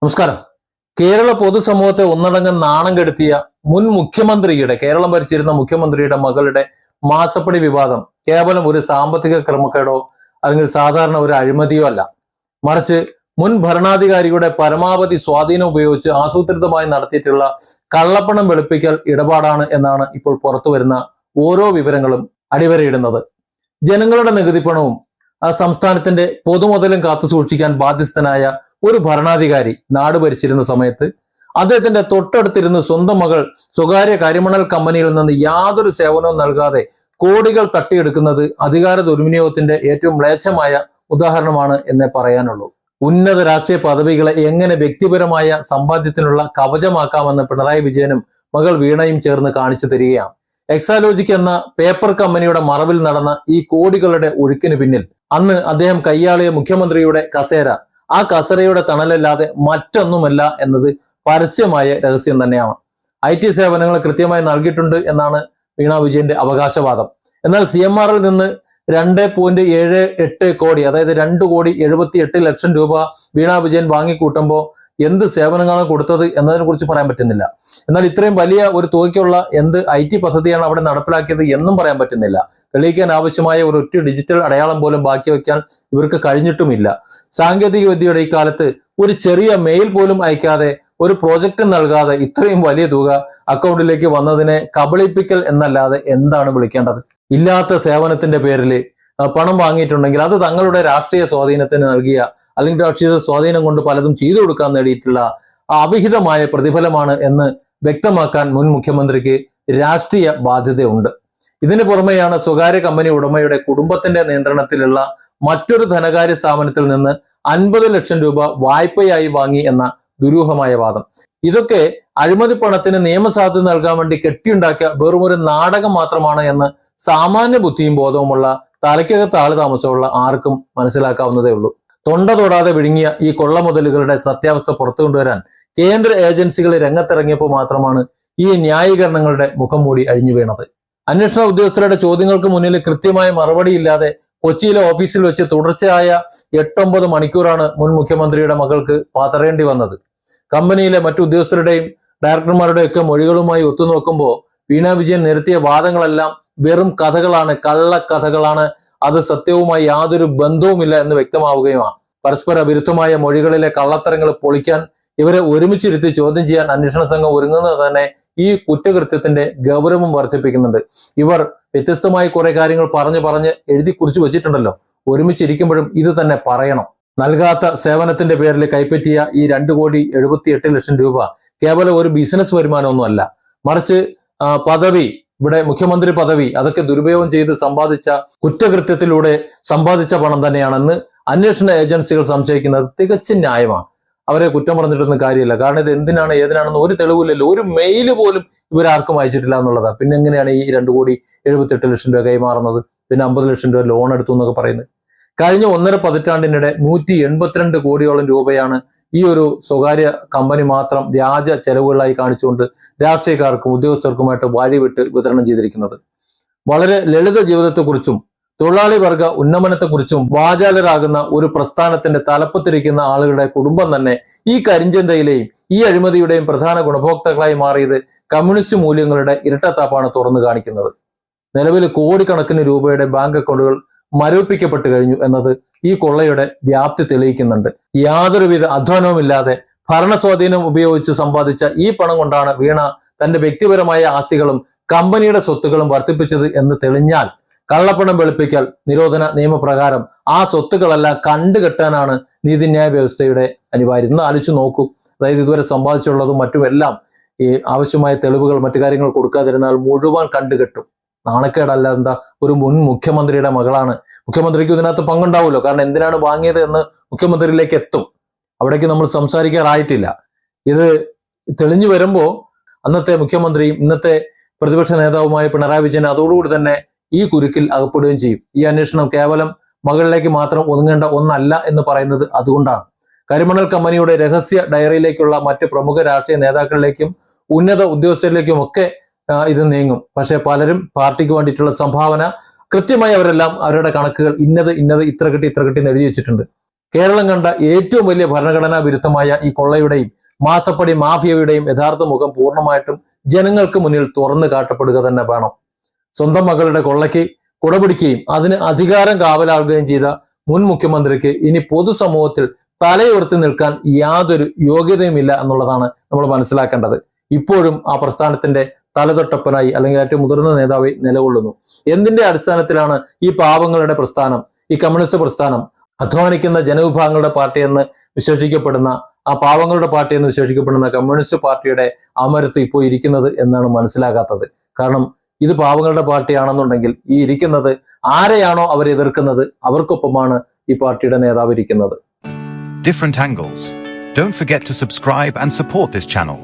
നമസ്കാരം. കേരള പൊതുസമൂഹത്തെ ഒന്നടങ്കം നാണം കെടുത്തിയ മുൻ മുഖ്യമന്ത്രിയുടെ, കേരളം ഭരിച്ചിരുന്ന മുഖ്യമന്ത്രിയുടെ മകളുടെ മാസപ്പടി വിവാദം കേവലം ഒരു സാമ്പത്തിക ക്രമക്കേടോ അല്ലെങ്കിൽ സാധാരണ ഒരു അഴിമതിയോ അല്ല, മറിച്ച് മുൻ ഭരണാധികാരിയുടെ പരമാവധി സ്വാധീനം ഉപയോഗിച്ച് ആസൂത്രിതമായി നടത്തിയിട്ടുള്ള കള്ളപ്പണം വെളുപ്പിക്കൽ ഇടപാടാണ് എന്നാണ് ഇപ്പോൾ പുറത്തു വരുന്ന ഓരോ വിവരങ്ങളും അടിവരയിടുന്നത്. ജനങ്ങളുടെ നികുതിപ്പണവും ആ സംസ്ഥാനത്തിന്റെ പൊതുമുതലും കാത്തു സൂക്ഷിക്കാൻ ബാധ്യസ്ഥനായ ഒരു ഭരണാധികാരി നാട് ഭരിച്ചിരുന്ന സമയത്ത് അദ്ദേഹത്തിന്റെ തൊട്ടടുത്തിരുന്ന് സ്വന്തം മകൾ സ്വകാര്യ കരിമണൽ കമ്പനിയിൽ നിന്ന് യാതൊരു സേവനവും നൽകാതെ കോടികൾ തട്ടിയെടുക്കുന്നത് അധികാര ദുർവിനിയോഗത്തിന്റെ ഏറ്റവും മ്ലേച്ഛമായ ഉദാഹരണമാണ് എന്നേ പറയാനുള്ളൂ. ഉന്നത രാഷ്ട്രീയ പദവികളെ എങ്ങനെ വ്യക്തിപരമായ സമ്പാദ്യത്തിനുള്ള കവചമാക്കാമെന്ന് പിണറായി വിജയനും മകൾ വീണയും ചേർന്ന് കാണിച്ചു തരികയാണ്. എക്സാലോജിക് എന്ന പേപ്പർ കമ്പനിയുടെ മറവിൽ നടന്ന ഈ കോടികളുടെ ഒഴുക്കിന് പിന്നിൽ അന്ന് അദ്ദേഹം കൈയാളിയ മുഖ്യമന്ത്രിയുടെ കസേര, ആ കസേരയുടെ തണലല്ലാതെ മറ്റൊന്നുമല്ല എന്നത് പരസ്യമായ രഹസ്യം തന്നെയാണ്. IT സേവനങ്ങൾ കൃത്യമായി നൽകിയിട്ടുണ്ട് എന്നാണ് വീണ വിജയന്റെ അവകാശവാദം. എന്നാൽ CMR-ൽ നിന്ന് 2.78 കോടി, അതായത് 2,78,00,000 രൂപ വീണ വിജയൻ വാങ്ങിക്കൂട്ടുമ്പോൾ എന്ത് സേവനങ്ങളാണ് കൊടുത്തത് എന്നതിനെ കുറിച്ച് പറയാൻ പറ്റുന്നില്ല. എന്നാൽ ഇത്രയും വലിയ ഒരു തുകയ്ക്കുള്ള എന്ത് IT പദ്ധതിയാണ് അവിടെ നടപ്പിലാക്കിയത് എന്നും പറയാൻ പറ്റുന്നില്ല. തെളിയിക്കാൻ ആവശ്യമായ ഒരൊറ്റ ഡിജിറ്റൽ അടയാളം പോലും ബാക്കി വയ്ക്കാൻ ഇവർക്ക് കഴിഞ്ഞിട്ടുമില്ല. സാങ്കേതിക വിദ്യയുടെ ഈ കാലത്ത് ഒരു ചെറിയ മെയിൽ പോലും അയക്കാതെ, ഒരു പ്രോജക്റ്റ് നൽകാതെ ഇത്രയും വലിയ തുക അക്കൗണ്ടിലേക്ക് വന്നതിനെ കബളിപ്പിക്കൽ എന്നല്ലാതെ എന്താണ് വിളിക്കേണ്ടത്? ഇല്ലാത്ത സേവനത്തിന്റെ പേരിൽ പണം വാങ്ങിയിട്ടുണ്ടെങ്കിൽ അത് തങ്ങളുടെ രാഷ്ട്രീയ സ്വാധീനത്തിന് നൽകിയ, അല്ലെങ്കിൽ രാഷ്ട്രീയ സ്വാധീനം കൊണ്ട് പലതും ചെയ്തു കൊടുക്കാൻ നേടിയിട്ടുള്ള അവിഹിതമായ പ്രതിഫലമാണ് എന്ന് വ്യക്തമാക്കാൻ മുൻ മുഖ്യമന്ത്രിക്ക് രാഷ്ട്രീയ ബാധ്യതയുണ്ട്. ഇതിന് പുറമെയാണ് സ്വകാര്യ കമ്പനി ഉടമയുടെ കുടുംബത്തിന്റെ നിയന്ത്രണത്തിലുള്ള മറ്റൊരു ധനകാര്യ സ്ഥാപനത്തിൽ നിന്ന് 50 ലക്ഷം രൂപ വായ്പയായി വാങ്ങി എന്ന ദുരൂഹമായ വാദം. ഇതൊക്കെ അഴിമതി പണത്തിന് നിയമസാധ്യത നൽകാൻ വേണ്ടി കെട്ടിയുണ്ടാക്കിയ വെറുമൊരു നാടകം മാത്രമാണ് എന്ന് സാമാന്യ ബുദ്ധിയും ബോധവുമുള്ള, തലയ്ക്കകത്ത് ആള് താമസമുള്ള ആർക്കും മനസ്സിലാക്കാവുന്നതേ ഉള്ളൂ. തൊണ്ട തൊടാതെ വിഴുങ്ങിയ ഈ കൊള്ളമുതലുകളുടെ സത്യാവസ്ഥ പുറത്തു കൊണ്ടുവരാൻ കേന്ദ്ര ഏജൻസികൾ രംഗത്തിറങ്ങിയപ്പോൾ മാത്രമാണ് ഈ ന്യായീകരണങ്ങളുടെ മുഖം മൂടി അഴിഞ്ഞു വീണത്. അന്വേഷണ ഉദ്യോഗസ്ഥരുടെ ചോദ്യങ്ങൾക്ക് മുന്നിൽ കൃത്യമായ മറുപടിയില്ലാതെ കൊച്ചിയിലെ ഓഫീസിൽ വെച്ച് തുടർച്ചയായ 8-9 മണിക്കൂറാണ് മുൻ മുഖ്യമന്ത്രിയുടെ മകൾക്ക് പാതറേണ്ടി വന്നത്. കമ്പനിയിലെ മറ്റു ഉദ്യോഗസ്ഥരുടെയും ഡയറക്ടർമാരുടെയും ഒക്കെ മൊഴികളുമായി ഒത്തുനോക്കുമ്പോൾ വീണ വിജയൻ നിരത്തിയ വാദങ്ങളെല്ലാം വെറും കഥകളാണ്, കള്ളക്കഥകളാണ്. അത് സത്യവുമായി യാതൊരു ബന്ധവുമില്ല എന്ന് വ്യക്തമാവുകയുമാണ്. പരസ്പര വിരുദ്ധമായ മൊഴികളിലെ കള്ളത്തരങ്ങൾ പൊളിക്കാൻ ഇവരെ ഒരുമിച്ചിരുത്തി ചോദ്യം ചെയ്യാൻ അന്വേഷണ സംഘം ഒരുങ്ങുന്നത് തന്നെ ഈ കുറ്റകൃത്യത്തിന്റെ ഗൗരവം വർദ്ധിപ്പിക്കുന്നുണ്ട്. ഇവർ വ്യത്യസ്തമായി കുറെ കാര്യങ്ങൾ പറഞ്ഞ് എഴുതി കുറിച്ച് വെച്ചിട്ടുണ്ടല്ലോ. ഒരുമിച്ചിരിക്കുമ്പോഴും ഇത് തന്നെ പറയണം. നൽകാത്ത സേവനത്തിന്റെ പേരിൽ കൈപ്പറ്റിയ ഈ 2,78,00,000 രൂപ കേവലം ഒരു ബിസിനസ് വരുമാനമൊന്നും അല്ല, മറിച്ച് പദവി, ഇവിടെ മുഖ്യമന്ത്രി പദവി, അതൊക്കെ ദുരുപയോഗം ചെയ്ത് സമ്പാദിച്ച, കുറ്റകൃത്യത്തിലൂടെ സമ്പാദിച്ച പണം തന്നെയാണെന്ന് അന്വേഷണ ഏജൻസികൾ സംശയിക്കുന്നത് തികച്ചും ന്യായമാണ്. അവരെ കുറ്റം പറഞ്ഞിട്ടൊന്നും കാര്യമില്ല. കാരണം ഇത് എന്തിനാണ് ഏതിനാണെന്ന് ഒരു തെളിവില്ലല്ലോ. ഒരു മെയിൽ പോലും ഇവരാർക്കും അയച്ചിട്ടില്ല എന്നുള്ളതാണ്. പിന്നെ എങ്ങനെയാണ് ഈ 2,78,00,000 രൂപ കൈമാറുന്നത്? പിന്നെ 50 ലക്ഷം രൂപ ലോൺ എടുത്തു എന്നൊക്കെ പറയുന്നത്. കഴിഞ്ഞ 1.5 പതിറ്റാണ്ടിനിടെ 182 കോടിയോളം രൂപയാണ് ഈ ഒരു സ്വകാര്യ കമ്പനി മാത്രം വ്യാജ ചെലവുകളായി കാണിച്ചുകൊണ്ട് രാഷ്ട്രീയക്കാർക്കും ഉദ്യോഗസ്ഥർക്കുമായിട്ട് വഴിവിട്ട് വിതരണം ചെയ്തിരിക്കുന്നത്. വളരെ ലളിത ജീവിതത്തെക്കുറിച്ചും തൊഴിലാളി വർഗ ഉന്നമനത്തെക്കുറിച്ചും വാചാലരാകുന്ന ഒരു പ്രസ്ഥാനത്തിന്റെ തലപ്പത്തിരിക്കുന്ന ആളുകളുടെ കുടുംബം തന്നെ ഈ കരിഞ്ചന്തയിലെയും ഈ അഴിമതിയുടെയും പ്രധാന ഗുണഭോക്താക്കളായി മാറിയത് കമ്മ്യൂണിസ്റ്റ് മൂല്യങ്ങളുടെ ഇരട്ടത്താപ്പാണ് തുറന്നു കാണിക്കുന്നത്. നിലവിൽ കോടിക്കണക്കിന് രൂപയുടെ ബാങ്ക് അക്കൗണ്ടുകൾ മരവിപ്പിക്കപ്പെട്ടു കഴിഞ്ഞു എന്നത് ഈ കൊള്ളയുടെ വ്യാപ്തി തെളിയിക്കുന്നുണ്ട്. യാതൊരുവിധ അധ്വാനവുമില്ലാതെ ഭരണസ്വാധീനം ഉപയോഗിച്ച് സമ്പാദിച്ച ഈ പണം കൊണ്ടാണ് വീണ തന്റെ വ്യക്തിപരമായ ആസ്തികളും കമ്പനിയുടെ സ്വത്തുക്കളും വർദ്ധിപ്പിച്ചത് എന്ന് തെളിഞ്ഞാൽ കള്ളപ്പണം വെളുപ്പിക്കൽ നിരോധന നിയമപ്രകാരം ആ സ്വത്തുക്കളെല്ലാം കണ്ടുകെട്ടാനാണ് നീതിന്യായ വ്യവസ്ഥയുടെ അനിവാര്യം. ഇന്ന് ആലോചിച്ച് നോക്കൂ. അതായത് ഇതുവരെ സമ്പാദിച്ചുള്ളതും മറ്റുമെല്ലാം ഈ ആവശ്യമായ തെളിവുകൾ മറ്റു കാര്യങ്ങൾ കൊടുക്കാതിരുന്നാൽ മുഴുവൻ കണ്ടുകെട്ടും. നാണക്കേടല്ല എന്താ? ഒരു മുൻ മുഖ്യമന്ത്രിയുടെ മകളാണ്. മുഖ്യമന്ത്രിക്ക് ഇതിനകത്ത് പങ്കുണ്ടാവുമല്ലോ. കാരണം എന്തിനാണ് വാങ്ങിയത് എന്ന് മുഖ്യമന്ത്രിയിലേക്ക് എത്തും. അവിടേക്ക് നമ്മൾ സംസാരിക്കാറായിട്ടില്ല. ഇത് തെളിഞ്ഞു വരുമ്പോൾ അന്നത്തെ മുഖ്യമന്ത്രിയും ഇന്നത്തെ പ്രതിപക്ഷ നേതാവുമായ പിണറായി വിജയൻ അതോടുകൂടി തന്നെ ഈ കുരുക്കിൽ അകപ്പെടുകയും ചെയ്യും. ഈ അന്വേഷണം കേവലം മകളിലേക്ക് മാത്രം ഒതുങ്ങേണ്ട ഒന്നല്ല എന്ന് പറയുന്നത് അതുകൊണ്ടാണ്. കരിമണൽ കമ്പനിയുടെ രഹസ്യ ഡയറിയിലേക്കുള്ള മറ്റ് പ്രമുഖ രാഷ്ട്രീയ നേതാക്കളിലേക്കും ഉന്നത ഉദ്യോഗസ്ഥരിലേക്കും ഒക്കെ ഇത് നീങ്ങും. പക്ഷെ പലരും പാർട്ടിക്ക് വേണ്ടിയിട്ടുള്ള സംഭാവന കൃത്യമായി അവരെല്ലാം അവരുടെ കണക്കുകൾ ഇന്നത് ഇത്ര കിട്ടി എന്ന് എഴുതി വെച്ചിട്ടുണ്ട്. കേരളം കണ്ട ഏറ്റവും വലിയ ഭരണഘടനാ വിരുദ്ധമായ ഈ കൊള്ളയുടെയും മാസപ്പടി മാഫിയയുടെയും യഥാർത്ഥ മുഖം പൂർണ്ണമായിട്ടും ജനങ്ങൾക്ക് മുന്നിൽ തുറന്നു കാട്ടപ്പെടുക തന്നെ വേണം. സ്വന്തം മകളുടെ കൊള്ളയ്ക്ക് കുടപിടിക്കുകയും അതിന് അധികാരം കാവലാകുകയും ചെയ്ത മുൻ മുഖ്യമന്ത്രിക്ക് ഇനി പൊതുസമൂഹത്തിൽ തലയുയർത്തി നിൽക്കാൻ യാതൊരു യോഗ്യതയുമില്ല എന്നുള്ളതാണ് നമ്മൾ മനസ്സിലാക്കേണ്ടത്. ഇപ്പോഴും ആ പ്രസ്ഥാനത്തിന്റെ തലതൊട്ടപ്പനായി അല്ലെങ്കിൽ ഏറ്റവും മുതിർന്ന നേതാവായി നിലകൊള്ളുന്നു. എന്തിന്റെ അടിസ്ഥാനത്തിലാണ് ഈ പാവങ്ങളുടെ പ്രസ്ഥാനം, ഈ കമ്മ്യൂണിസ്റ്റ് പ്രസ്ഥാനം, അധ്വാനിക്കുന്ന ജനവിഭാഗങ്ങളുടെ പാർട്ടി എന്ന് വിശേഷിക്കപ്പെടുന്ന ആ പാവങ്ങളുടെ പാർട്ടി എന്ന് വിശേഷിക്കപ്പെടുന്ന കമ്മ്യൂണിസ്റ്റ് പാർട്ടിയുടെ അമരത്ത് ഇപ്പോൾ ഇരിക്കുന്നത് എന്നാണ് മനസ്സിലാകാത്തത്. കാരണം ഇത് പാവങ്ങളുടെ പാർട്ടിയാണെന്നുണ്ടെങ്കിൽ ഈ ഇരിക്കുന്നത് ആരെയാണോ അവർ എതിർക്കുന്നത് അവർക്കൊപ്പമാണ് ഈ പാർട്ടിയുടെ നേതാവ് ഇരിക്കുന്നത്. Different angles. Don't forget to subscribe and support this channel.